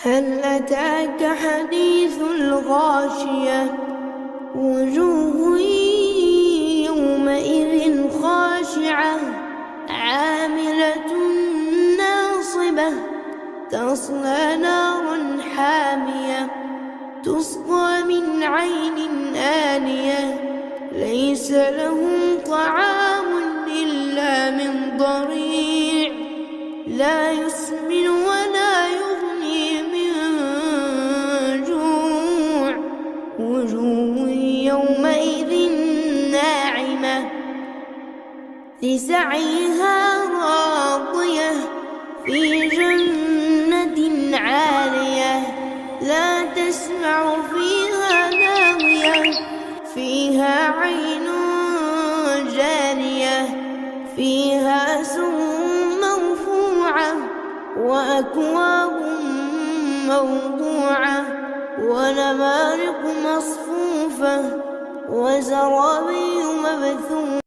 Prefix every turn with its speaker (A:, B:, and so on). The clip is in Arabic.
A: هل أتاك حديث الغاشية وجوه يومئذ خاشعة عاملة ناصبة تصلى نارا حامية تسقى من عين آنية ليس لهم طعام إلا من ضريع لا يسمن ولا يغني من جوع وجوه يومئذ ناعمة لسعيها راضية في جنة عالية لا تسمع فيها لاغية فيها عين جارية فيها سرر مرفوعة وأكواب موضوعة ونمارق مصفوفة وزرابي مبثوثة